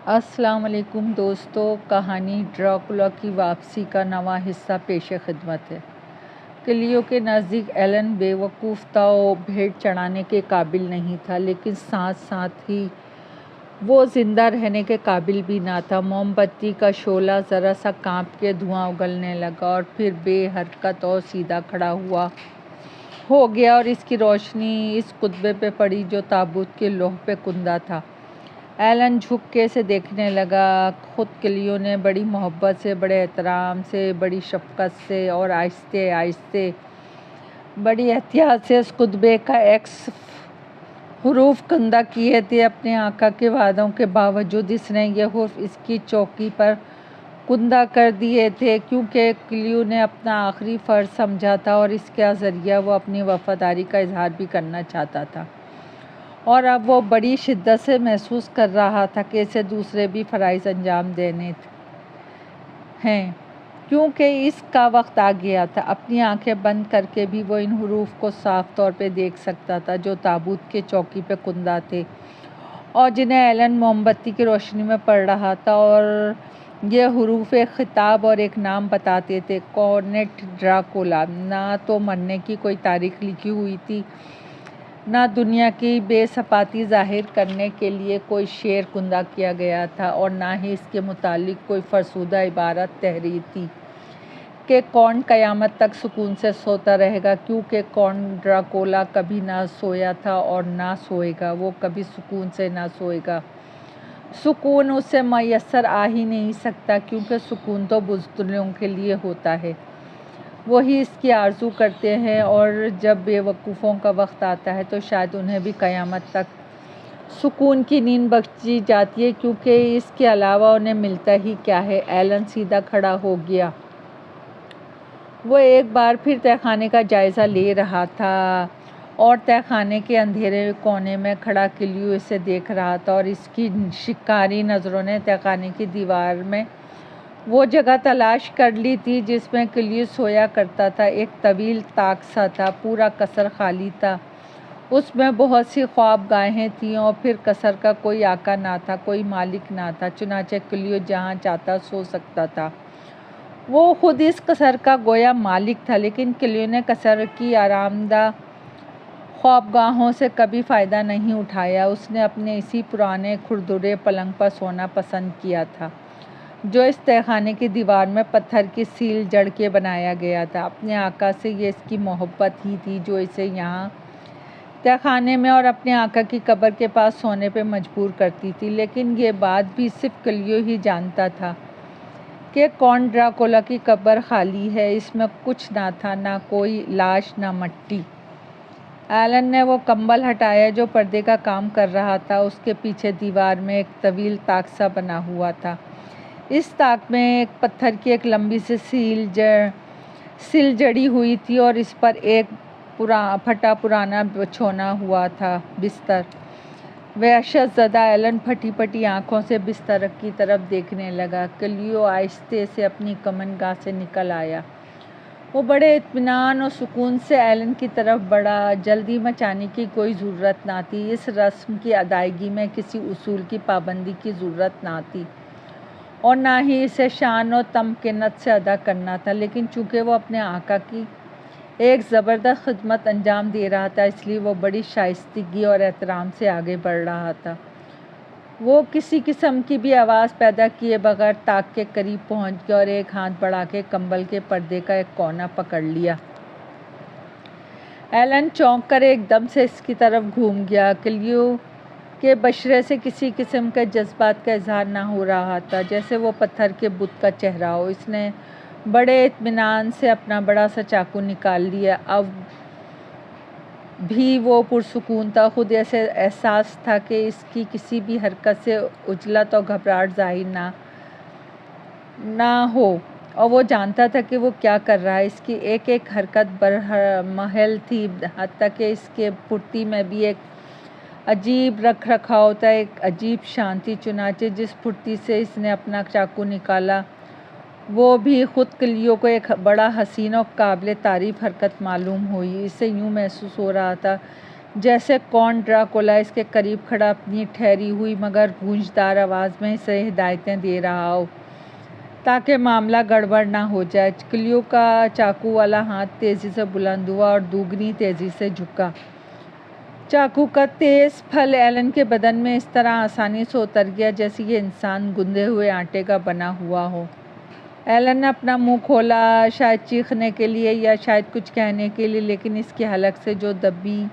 السلام علیکم دوستو، کہانی ڈراکولا کی واپسی کا نواں حصہ پیش خدمت ہے۔ کلیو کے نزدیک ایلن بے وقوف تھا اور بھیڑ چڑھانے کے قابل نہیں تھا، لیکن ساتھ ساتھ ہی وہ زندہ رہنے کے قابل بھی نہ تھا۔ موم بتی کا شعلہ ذرا سا کانپ کے دھواں اگلنے لگا اور پھر بے حرکت اور سیدھا کھڑا ہو گیا اور اس کی روشنی اس کتبے پہ پڑی جو تابوت کے لوح پہ کندہ تھا۔ ایلن جھک کے اسے دیکھنے لگا۔ خود کلیو نے بڑی محبت سے، بڑے احترام سے، بڑی شفقت سے اور آہستہ آہستہ بڑی احتیاط سے اس کتبے کا ایکس حروف کندہ کیے تھے۔ اپنے آقا کے وعدوں کے باوجود اس نے یہ حروف اس کی چوکی پر کندہ کر دیے تھے، کیونکہ کلیو نے اپنا آخری فرض سمجھا تھا اور اس کے ذریعہ وہ اپنی وفاداری کا اظہار بھی کرنا چاہتا تھا۔ اور اب وہ بڑی شدت سے محسوس کر رہا تھا کہ اسے دوسرے بھی فرائض انجام دینے ہیں، کیونکہ اس کا وقت آ گیا تھا۔ اپنی آنکھیں بند کر کے بھی وہ ان حروف کو صاف طور پہ دیکھ سکتا تھا جو تابوت کے چوکی پہ کندہ تھے اور جنہیں ایلن موم بتی کی روشنی میں پڑھ رہا تھا، اور یہ حروف ایک خطاب اور ایک نام بتاتے تھے: کونٹ ڈراکولا۔ نہ تو مرنے کی کوئی تاریخ لکھی ہوئی تھی، نہ دنیا کی بے ثباتی ظاہر کرنے کے لیے کوئی شعر کندہ کیا گیا تھا، اور نہ ہی اس کے متعلق کوئی فرسودہ عبارت تحریر تھی کہ کونٹ قیامت تک سکون سے سوتا رہے گا، کیونکہ کونٹ ڈراکولا کبھی نہ سویا تھا اور نہ سوئے گا۔ وہ کبھی سکون سے نہ سوئے گا۔ سکون اسے میسر آ ہی نہیں سکتا، کیونکہ سکون تو بزدلوں کے لیے ہوتا ہے، وہی اس کی آرزو کرتے ہیں، اور جب بے وقوفوں کا وقت آتا ہے تو شاید انہیں بھی قیامت تک سکون کی نیند بخشی جاتی ہے، کیونکہ اس کے علاوہ انہیں ملتا ہی کیا ہے۔ ایلن سیدھا کھڑا ہو گیا۔ وہ ایک بار پھر تہہ خانے کا جائزہ لے رہا تھا اور تہہ خانے کے اندھیرے کونے میں کھڑا کلیو اسے دیکھ رہا تھا، اور اس کی شکاری نظروں نے تہہ خانے کی دیوار میں وہ جگہ تلاش کر لی تھی جس میں کلیو سویا کرتا تھا۔ ایک طویل طاق سا تھا، پورا قصر خالی تھا، اس میں بہت سی خواب گاہیں تھیں، اور پھر قصر کا کوئی آقا نہ تھا، کوئی مالک نہ تھا، چنانچہ کلیو جہاں چاہتا سو سکتا تھا۔ وہ خود اس قصر کا گویا مالک تھا، لیکن کلیو نے قصر کی آرام دہ خوابگاہوں سے کبھی فائدہ نہیں اٹھایا۔ اس نے اپنے اسی پرانے کھردرے پلنگ پر سونا پسند کیا تھا، جو اس تہہ خانے کی دیوار میں پتھر کی سیل جڑ کے بنایا گیا تھا۔ اپنے آقا سے یہ اس کی محبت ہی تھی جو اسے یہاں تہہ خانے میں اور اپنے آقا کی قبر کے پاس سونے پہ مجبور کرتی تھی، لیکن یہ بات بھی صرف کلیو ہی جانتا تھا کہ کونٹ ڈراکولا کی قبر خالی ہے، اس میں کچھ نہ تھا، نہ کوئی لاش، نہ مٹی۔ ایلن نے وہ کمبل ہٹایا جو پردے کا کام کر رہا تھا۔ اس کے پیچھے دیوار میں ایک طویل طاق سا بنا ہوا تھا۔ اس طاق میں ایک پتھر کی ایک لمبی سی سل جڑی ہوئی تھی، اور اس پر ایک پھٹا پرانا بچھونا ہوا تھا بستر۔ وحشت زدہ ایلن پھٹی پھٹی آنکھوں سے بستر کی طرف دیکھنے لگا۔ کلیو آہستہ سے اپنی کمن گاہ سے نکل آیا۔ وہ بڑے اطمینان اور سکون سے ایلن کی طرف بڑھا۔ جلدی مچانے کی کوئی ضرورت نہ تھی، اس رسم کی ادائیگی میں کسی اصول کی پابندی کی ضرورت نہ تھی، اور نہ ہی اسے شان و تمکنت سے ادا کرنا تھا، لیکن چونکہ وہ اپنے آقا کی ایک زبردست خدمت انجام دے رہا تھا، اس لیے وہ بڑی شائستگی اور احترام سے آگے بڑھ رہا تھا۔ وہ کسی قسم کی بھی آواز پیدا کیے بغیر طاق کے قریب پہنچ گیا اور ایک ہاتھ بڑھا کے کمبل کے پردے کا ایک کونا پکڑ لیا۔ ایلن چونک کر ایک دم سے اس کی طرف گھوم گیا۔ کلیو کے بشرے سے کسی قسم کے جذبات کا اظہار نہ ہو رہا تھا، جیسے وہ پتھر کے بت کا چہرہ ہو۔ اس نے بڑے اطمینان سے اپنا بڑا سا چاقو نکال لیا۔ اب بھی وہ پرسکون تھا، خود ایسے احساس تھا کہ اس کی کسی بھی حرکت سے عجلت اور گھبراہٹ ظاہر نہ ہو، اور وہ جانتا تھا کہ وہ کیا کر رہا ہے۔ اس کی ایک ایک حرکت برمحل تھی، حتیٰ کہ اس کے پھرتی میں بھی ایک عجیب رکھ رکھاؤ تھا، ایک عجیب شانتی۔ چنانچہ جس پھرتی سے اس نے اپنا چاقو نکالا، وہ بھی خود کلیو کو ایک بڑا حسین اور قابل تعریف حرکت معلوم ہوئی۔ اسے یوں محسوس ہو رہا تھا جیسے کون ڈراکولا اس کے قریب کھڑا اپنی ٹھہری ہوئی مگر گونجدار آواز میں اسے ہدایتیں دے رہا ہو تاکہ معاملہ گڑبڑ نہ ہو جائے۔ کلیو کا چاقو والا ہاتھ تیزی سے بلند ہوا اور دوگنی تیزی سے جھکا۔ چاقو کا تیز پھل ایلن کے بدن میں اس طرح آسانی سے اتر گیا جیسے یہ انسان گندے ہوئے آٹے کا بنا ہوا ہو۔ ایلن نے اپنا منہ کھولا، شاید چیخنے کے لیے یا شاید کچھ کہنے کے لیے، لیکن اس کی حلق سے جو دبی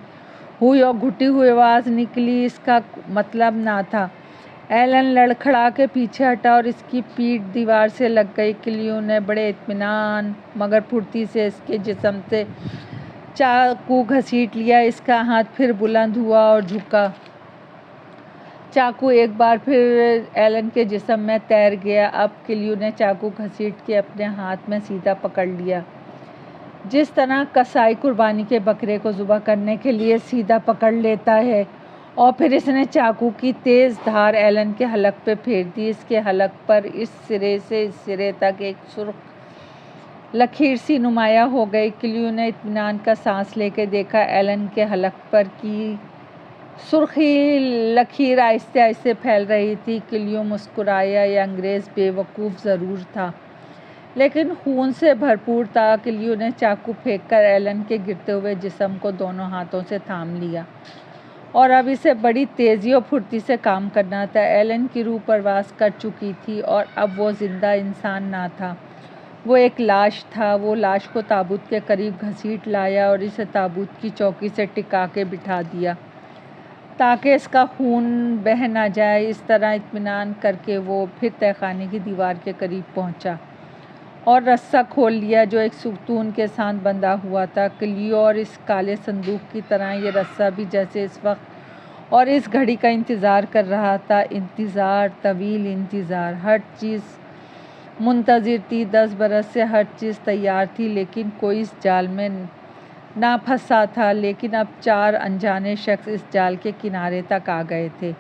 ہوئی اور گھٹی ہوئی آواز نکلی اس کا مطلب نہ تھا۔ ایلن لڑکھڑا کے پیچھے ہٹا اور اس کی پیٹھ دیوار سے لگ گئی۔ کلیو نے بڑے اطمینان مگر پھرتی سے اس کے جسم سے چاقو گھسیٹ لیا۔ اس کا ہاتھ پھر بلند ہوا اور جھکا۔ چاقو ایک بار پھر ایلن کے جسم میں تیر گیا۔ اب کلیو نے چاقو گھسیٹ کے اپنے ہاتھ میں سیدھا پکڑ لیا، جس طرح قصائی قربانی کے بکرے کو ذبح کرنے کے لیے سیدھا پکڑ لیتا ہے، اور پھر اس نے چاقو کی تیز دھار ایلن کے حلق پہ پھیر دی۔ اس کے حلق پر اس سرے سے اس سرے تک ایک سرخ لکیر سی نمایاں ہو گئی۔ کلیو نے اطمینان کا سانس لے کے دیکھا، ایلن کے حلق پر کی سرخی لکیر آہستہ آہستہ پھیل رہی تھی۔ کلیو مسکرایا۔ یہ انگریز بے وقوف ضرور تھا لیکن خون سے بھرپور تھا۔ کلیو نے چاقو پھینک کر ایلن کے گرتے ہوئے جسم کو دونوں ہاتھوں سے تھام لیا، اور اب اسے بڑی تیزی اور پھرتی سے کام کرنا تھا۔ ایلن کی روح پرواز کر چکی تھی اور اب وہ زندہ انسان نہ تھا، وہ ایک لاش تھا۔ وہ لاش کو تابوت کے قریب گھسیٹ لایا اور اسے تابوت کی چوکی سے ٹکا کے بٹھا دیا تاکہ اس کا خون بہہ نہ جائے۔ اس طرح اطمینان کر کے وہ پھر تہہ خانے کی دیوار کے قریب پہنچا اور رسہ کھول لیا جو ایک ستون کے ساتھ بندھا ہوا تھا۔ کلیو اور اس کالے صندوق کی طرح یہ رسہ بھی جیسے اس وقت اور اس گھڑی کا انتظار کر رہا تھا۔ انتظار، طویل انتظار۔ ہر چیز منتظر تھی۔ 10 برس سے ہر چیز تیار تھی لیکن کوئی اس جال میں نہ پھنسا تھا۔ لیکن اب 4 انجانے شخص اس جال کے کنارے تک آ گئے تھے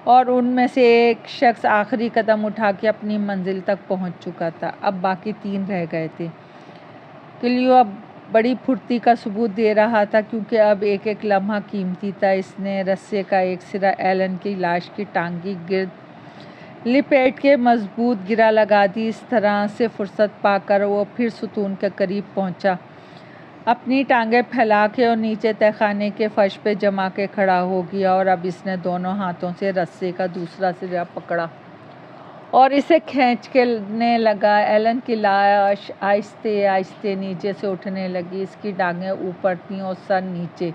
اور ان میں سے ایک شخص آخری قدم اٹھا کے اپنی منزل تک پہنچ چکا تھا۔ اب باقی 3 رہ گئے تھے۔ کلیو اب بڑی پھرتی کا ثبوت دے رہا تھا کیونکہ اب ایک ایک لمحہ قیمتی تھا۔ اس نے رسے کا ایک سرا ایلن کی لاش کی ٹانگ کی گرد لپیٹ کے مضبوط گرہ لگا دی۔ اس طرح سے فرصت پا کر وہ پھر ستون کے قریب پہنچا، اپنی ٹانگیں پھیلا کے اور نیچے تہہ خانے کے فرش پہ جما کے کھڑا ہو گیا، اور اب اس نے دونوں ہاتھوں سے رسے کا دوسرا سرا پکڑا اور اسے کھینچنے لگا۔ ایلن کی لاش آہستہ آہستہ نیچے سے اٹھنے لگی، اس کی ٹانگیں اوپر تھیں اور سر نیچے۔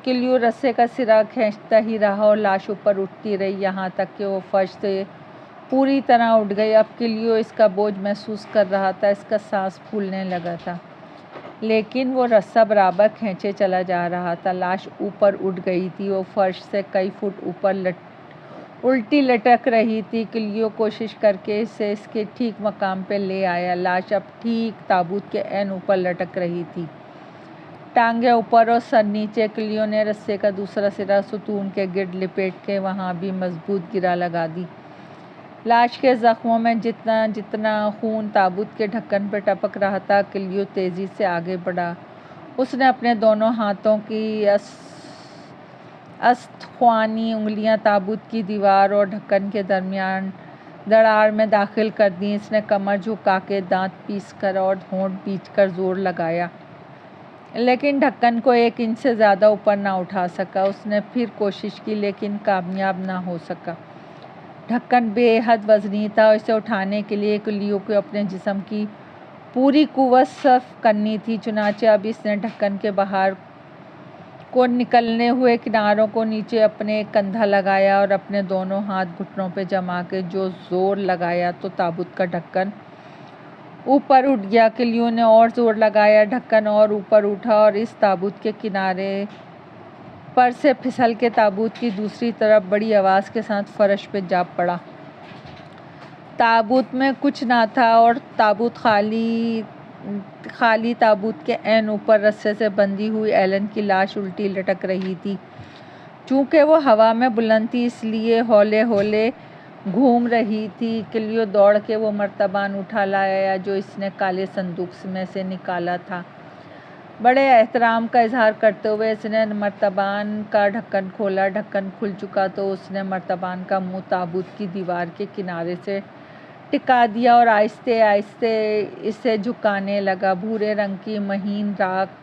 کلیو رسے کا سرا کھینچتا ہی رہا اور لاش اوپر اٹھتی رہی یہاں تک کہ وہ فرش سے پوری طرح اٹھ گئی۔ اب کلیو اس کا بوجھ محسوس کر رہا تھا، اس کا سانس پھولنے لگا تھا، لیکن وہ رسہ برابر کھینچے چلا جا رہا تھا۔ لاش اوپر اٹھ گئی تھی، وہ فرش سے کئی فٹ اوپر الٹی لٹک رہی تھی۔ کلیو کوشش کر کے اسے اس کے ٹھیک مقام پہ لے آیا۔ لاش اب ٹھیک تابوت کے عین اوپر لٹک رہی تھی، ٹانگیں اوپر اور سر نیچے۔ کلیو نے رسے کا دوسرا سرا ستون کے گرد لپیٹ کے وہاں بھی مضبوط گرہ لگا دی۔ لاش کے زخموں میں جتنا جتنا خون تابوت کے ڈھکن پہ ٹپک رہا تھا، کلیو تیزی سے آگے بڑھا۔ اس نے اپنے دونوں ہاتھوں کی استخوانی انگلیاں تابوت کی دیوار اور ڈھکن کے درمیان دراڑ میں داخل کر دیں۔ اس نے کمر جھکا کے دانت پیس کر اور ہونٹ بھینچ کر زور لگایا، لیکن ڈھکن کو 1 انچ سے زیادہ اوپر نہ اٹھا سکا۔ اس نے پھر کوشش کی لیکن کامیاب نہ ہو سکا۔ ڈھکن بے حد وزنی تھا اور اسے اٹھانے کے لیے کلیو کو اپنے جسم کی پوری قوت صرف کرنی تھی۔ چنانچہ اب اس نے ڈھکن کے باہر کو نکلنے ہوئے کناروں کو نیچے اپنے ایک کندھا لگایا اور اپنے دونوں ہاتھ گھٹنوں پہ جما کے جو زور لگایا تو تابوت کا ڈھکن اوپر اٹھ گیا۔ کلیو نے اور زور لگایا، ڈھکن اور اوپر اٹھا اور اس تابوت کے کنارے پر سے پھسل کے تابوت کی دوسری طرف بڑی آواز کے ساتھ فرش پہ جا پڑا۔ تابوت میں کچھ نہ تھا اور تابوت خالی تابوت کے عین اوپر رسے سے بندھی ہوئی ایلن کی لاش الٹی لٹک رہی تھی۔ چونکہ وہ ہوا میں بلند تھی اس لیے ہولے ہولے گھوم رہی تھی۔ کلیو دوڑ کے وہ مرتبان اٹھا لایا جو اس نے کالے صندوق میں سے نکالا تھا۔ بڑے احترام کا اظہار کرتے ہوئے اس نے مرتبان کا ڈھکن کھولا۔ ڈھکن کھل چکا تو اس نے مرتبان کا منہ تابوت کی دیوار کے کنارے سے ٹکا دیا اور آہستہ آہستہ اسے جھکانے لگا۔ بھورے رنگ کی مہین راکھ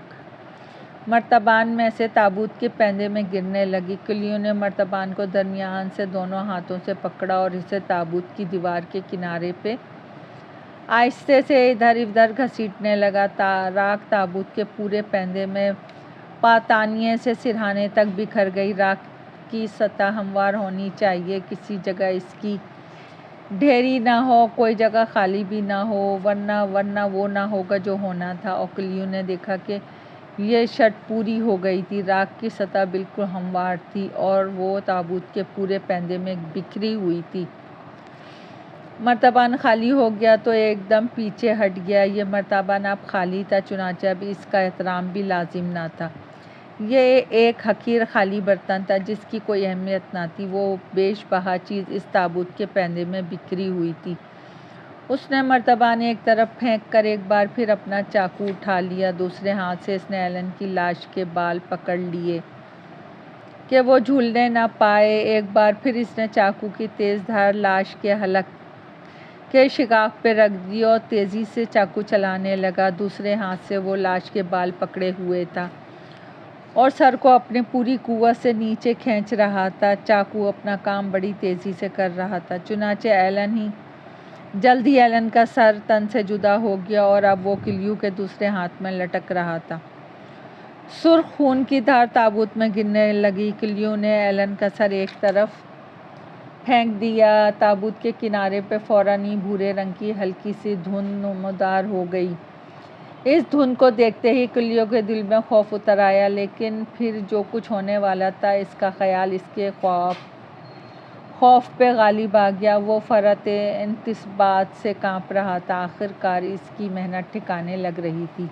مرتبان میں سے تابوت کے پیندے میں گرنے لگی۔ کلیو نے مرتبان کو درمیان سے دونوں ہاتھوں سے پکڑا اور اسے تابوت کی دیوار کے کنارے پہ آہستہ سے ادھر ادھر گھسیٹنے لگا۔ راکھ تابوت کے پورے پیندے میں پاتانیے سے سرہانے تک بکھر گئی۔ راکھ کی سطح ہموار ہونی چاہیے، کسی جگہ اس کی ڈھیری نہ ہو، کوئی جگہ خالی بھی نہ ہو، ورنہ وہ نہ ہوگا جو ہونا تھا۔ اور کلیو نے دیکھا کہ یہ شرط پوری ہو گئی تھی۔ راکھ کی سطح بالکل ہموار تھی اور وہ تابوت کے پورے پیندے میں بکھری ہوئی تھی۔ مرتبان خالی ہو گیا تو ایک دم پیچھے ہٹ گیا۔ یہ مرتبان اب خالی تھا، چنانچہ اب اس کا احترام بھی لازم نہ تھا۔ یہ ایک حقیر خالی برتن تھا جس کی کوئی اہمیت نہ تھی۔ وہ بیش بہا چیز اس تابوت کے پیندے میں بکھری ہوئی تھی۔ اس نے مرتبان ایک طرف پھینک کر ایک بار پھر اپنا چاقو اٹھا لیا۔ دوسرے ہاتھ سے اس نے ایلن کی لاش کے بال پکڑ لیے کہ وہ جھولنے نہ پائے۔ ایک بار پھر اس نے چاقو کی تیز دھار لاش کے حلق کے شگاف پہ رکھ دی اور تیزی سے چاقو چلانے لگا۔ دوسرے ہاتھ سے وہ لاش کے بال پکڑے ہوئے تھا اور سر کو اپنی پوری قوت سے نیچے کھینچ رہا تھا۔ چاقو اپنا کام بڑی تیزی سے کر رہا تھا، چنانچہ جلد ہی ایلن کا سر تن سے جدا ہو گیا اور اب وہ کلیو کے دوسرے ہاتھ میں لٹک رہا تھا۔ سرخ خون کی دھار تابوت میں گرنے لگی۔ کلیو نے ایلن کا سر ایک طرف پھینک دیا۔ تابوت کے کنارے پہ فوراً ہی بھورے رنگ کی ہلکی سی دھند نمودار ہو گئی۔ اس دھند کو دیکھتے ہی کلیو کے دل میں خوف اتر آیا، لیکن پھر جو کچھ ہونے والا تھا اس کا خیال اس کے خوف پہ غالب آ گیا۔ وہ فرط انتباہات سے کانپ رہا تھا۔ آخر کار اس کی محنت ٹھکانے لگ رہی تھی۔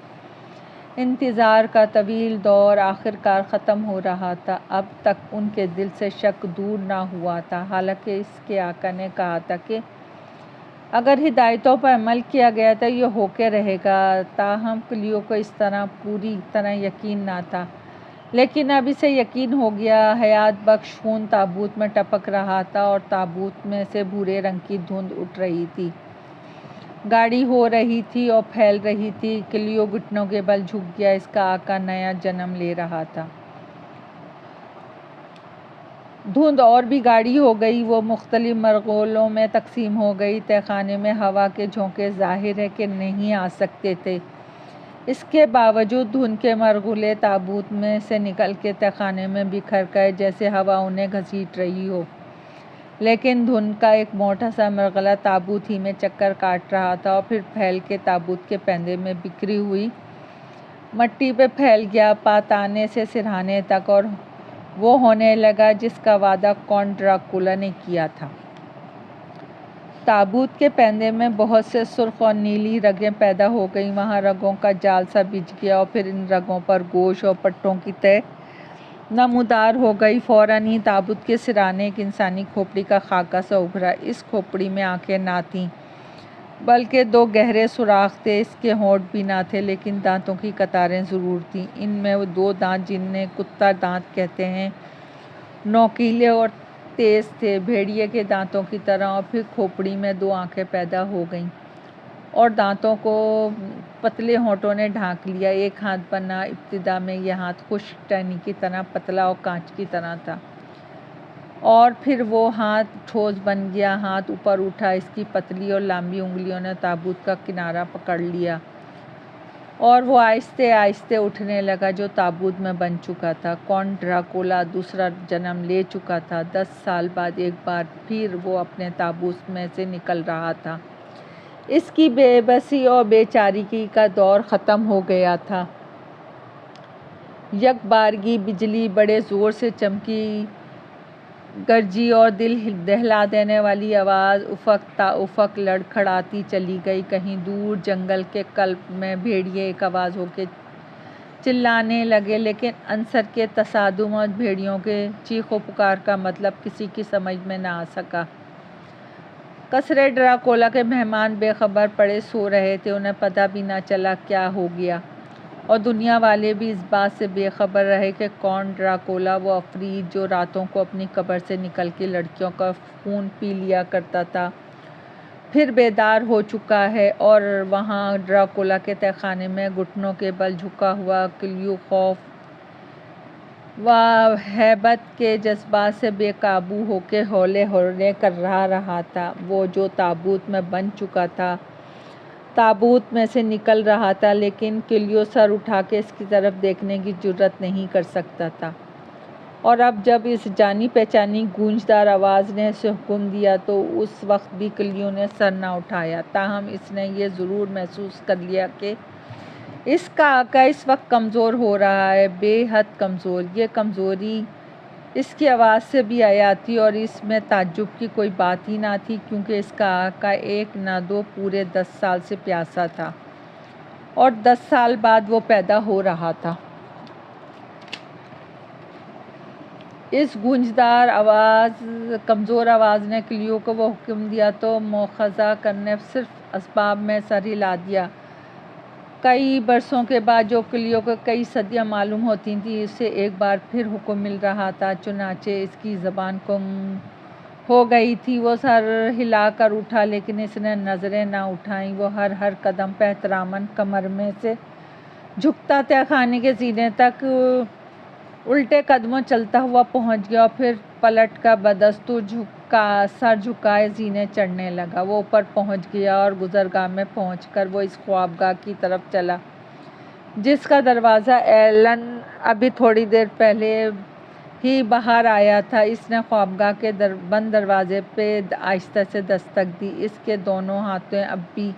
انتظار کا طویل دور آخر کار ختم ہو رہا تھا۔ اب تک ان کے دل سے شک دور نہ ہوا تھا، حالانکہ اس کے آقا نے کہا تھا کہ اگر ہدایتوں پر عمل کیا گیا تو یہ ہو کے رہے گا۔ تاہم کلیو کو اس طرح پوری طرح یقین نہ تھا، لیکن اب اسے یقین ہو گیا۔ حیات بخش خون تابوت میں ٹپک رہا تھا اور تابوت میں سے بھورے رنگ کی دھند اٹھ رہی تھی، گاڑھی ہو رہی تھی اور پھیل رہی تھی۔ کلیو گھٹنوں کے بل جھک گیا، اس کا آقا نیا جنم لے رہا تھا۔ دھند اور بھی گاڑھی ہو گئی، وہ مختلف مرحلوں میں تقسیم ہو گئی۔ تہہ خانے میں ہوا کے جھونکے ظاہر ہے کہ نہیں آ سکتے تھے، اس کے باوجود دھند کے مرغلے تابوت میں سے نکل کے تہہ خانے میں بکھر گئے جیسے ہوا انہیں گھسیٹ رہی ہو۔ لیکن دھند کا ایک موٹا سا مرغلہ تابوت ہی میں چکر کاٹ رہا تھا اور پھر پھیل کے تابوت کے پیندے میں بکھری ہوئی مٹی پہ پھیل گیا، پاتانے سے سرہانے تک، اور وہ ہونے لگا جس کا وعدہ کونٹ ڈراکولا نے کیا تھا۔ تابوت کے پیندے میں بہت سے سرخ اور نیلی رگیں پیدا ہو گئیں۔ وہاں رگوں کا جال سا بچھ گیا اور پھر ان رگوں پر گوشت اور پٹھوں کی تہہ نمودار ہو گئی۔ فوراً ہی تابوت کے سرانے ایک انسانی کھوپڑی کا خاکہ سا ابھرا۔ اس کھوپڑی میں آنکھیں نہ تھیں بلکہ دو گہرے سوراخ تھے۔ اس کے ہونٹ بھی نہ تھے، لیکن دانتوں کی قطاریں ضرور تھیں۔ ان میں وہ دو دانت جنہیں کتا دانت کہتے ہیں نوکیلے اور تیز تھے، بھیڑیے کے دانتوں کی طرح۔ اور پھر کھوپڑی میں دو آنکھیں پیدا ہو گئیں اور دانتوں کو پتلے ہونٹوں نے ڈھانک لیا۔ ایک ہاتھ بنا، ابتدا میں یہ ہاتھ خشک ٹہنی کی طرح پتلا اور کانچ کی طرح تھا، اور پھر وہ ہاتھ ٹھوس بن گیا۔ ہاتھ اوپر اٹھا، اس کی پتلی اور لمبی انگلیوں نے تابوت کا کنارہ پکڑ لیا اور وہ آہستہ آہستہ اٹھنے لگا جو تابوت میں بن چکا تھا۔ کونٹ ڈراکولا دوسرا جنم لے چکا تھا۔ 10 سال بعد ایک بار پھر وہ اپنے تابوت میں سے نکل رہا تھا۔ اس کی بے بسی اور بے چارگی کا دور ختم ہو گیا تھا۔ یک بارگی بجلی بڑے زور سے چمکی، گرجی اور دل دہلا دینے والی آواز افق تا افق لڑکھڑاتی چلی گئی۔ کہیں دور جنگل کے قلب میں بھیڑیے ایک آواز ہو کے چلانے لگے، لیکن عنصر کے تصادم اور بھیڑیوں کے چیخ و پکار کا مطلب کسی کی سمجھ میں نہ آ سکا۔ قصرِ ڈراکولا کے مہمان بے خبر پڑے سو رہے تھے، انہیں پتہ بھی نہ چلا کیا ہو گیا۔ اور دنیا والے بھی اس بات سے بے خبر رہے کہ کون ڈراکولا، وہ عفریت جو راتوں کو اپنی قبر سے نکل کے لڑکیوں کا خون پی لیا کرتا تھا، پھر بیدار ہو چکا ہے، اور وہاں ڈراکولا کے تہہ خانے میں گھٹنوں کے بل جھکا ہوا کلیو خوف و ہیبت کے جذبات سے بے قابو ہو کے ہولے ہولے کر رہا تھا۔ وہ جو تابوت میں بن چکا تھا تابوت میں سے نکل رہا تھا، لیکن کلیو سر اٹھا کے اس کی طرف دیکھنے کی جرات نہیں کر سکتا تھا، اور اب جب اس جانی پہچانی گونجدار آواز نے اسے حکم دیا تو اس وقت بھی کلیو نے سر نہ اٹھایا۔ تاہم اس نے یہ ضرور محسوس کر لیا کہ اس کا آقا اس وقت کمزور ہو رہا ہے، بے حد کمزور۔ یہ کمزوری اس کی آواز سے بھی آتی، اور اس میں تعجب کی کوئی بات ہی نہ تھی، کیونکہ اس کا آقا ایک نہ دو پورے 10 سال سے پیاسا تھا، اور 10 سال بعد وہ پیدا ہو رہا تھا۔ اس گونجدار کمزور آواز نے کلیو کو وہ حکم دیا تو مواخذہ کرنے صرف اسباب میں سر ہلا دیا۔ کئی برسوں کے بعد جو کلیو کو کئی صدیاں معلوم ہوتی تھیں، اسے ایک بار پھر حکم مل رہا تھا، چنانچہ اس کی زبان گم ہو گئی تھی۔ وہ سر ہلا کر اٹھا، لیکن اس نے نظریں نہ اٹھائیں۔ وہ ہر قدم پہ احتراماً کمر میں سے جھکتا تہہ خانے کے زینے تک الٹے قدموں چلتا ہوا پہنچ گیا، اور پھر پلٹ کر بدستور سر جھکائے زینے چڑھنے لگا۔ وہ اوپر پہنچ گیا، اور گزرگاہ میں پہنچ کر وہ اس خوابگاہ کی طرف چلا جس کا دروازہ ایلن ابھی تھوڑی دیر پہلے ہی باہر آیا تھا۔ اس نے خوابگاہ کے بند دروازے پہ آہستہ سے دستک دی۔ اس کے دونوں ہاتھیں اب بھی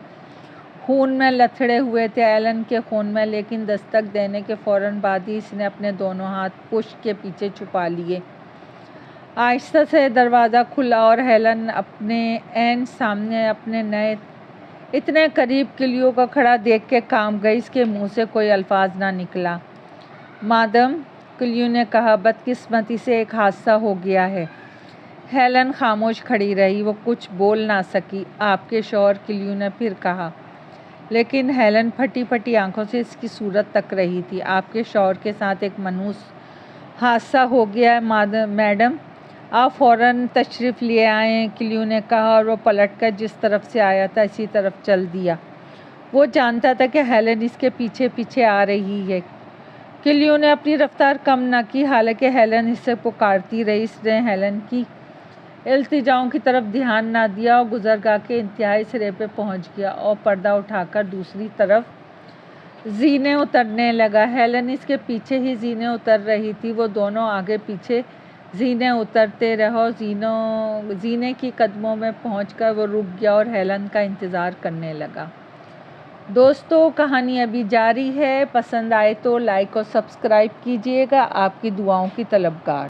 خون میں لتھڑے ہوئے تھے، ایلن کے خون میں، لیکن دستک دینے کے فوراً بعد ہی اس نے اپنے دونوں ہاتھ پشت کے پیچھے چھپا لیے۔ آہستہ سے دروازہ کھلا، اور ایلن اپنے عین سامنے اپنے نئے اتنے قریب کلیو کو کھڑا دیکھ کے کانپ گئی۔ اس کے منہ سے کوئی الفاظ نہ نکلا۔ مادام، کلیو نے کہا، بدقسمتی سے ایک حادثہ ہو گیا ہے۔ ایلن خاموش کھڑی رہی، وہ کچھ بول نہ سکی۔ آپ کے شوہر، کلیو نے پھر کہا، لیکن ایلن پھٹی پھٹی آنکھوں سے اس کی صورت تک رہی تھی۔ آپ کے شوہر کے ساتھ ایک منحوس حادثہ ہو گیا ہے میڈم، آپ فوراً تشریف لے آئیں، کلیو نے کہا، اور وہ پلٹ کر جس طرف سے آیا تھا اسی طرف چل دیا۔ وہ جانتا تھا کہ ایلن اس کے پیچھے پیچھے آ رہی ہے۔ کلیو نے اپنی رفتار کم نہ کی، حالانکہ ایلن اسے پکارتی رہی۔ اس نے ایلن کی التجاؤں کی طرف دھیان نہ دیا، اور گزرگاہ کے انتہائی سرے پہ پہنچ گیا، اور پردہ اٹھا کر دوسری طرف زینے اترنے لگا۔ ایلن اس کے پیچھے ہی زینے اتر رہی تھی۔ وہ دونوں آگے پیچھے زینے اترتے رہے، اور زینے کی قدموں میں پہنچ کر وہ رک گیا اور ایلن کا انتظار کرنے لگا۔ دوستو، کہانی ابھی جاری ہے۔ پسند آئے تو لائک اور سبسکرائب کیجیے گا۔ آپ کی دعاؤں کی طلبگار۔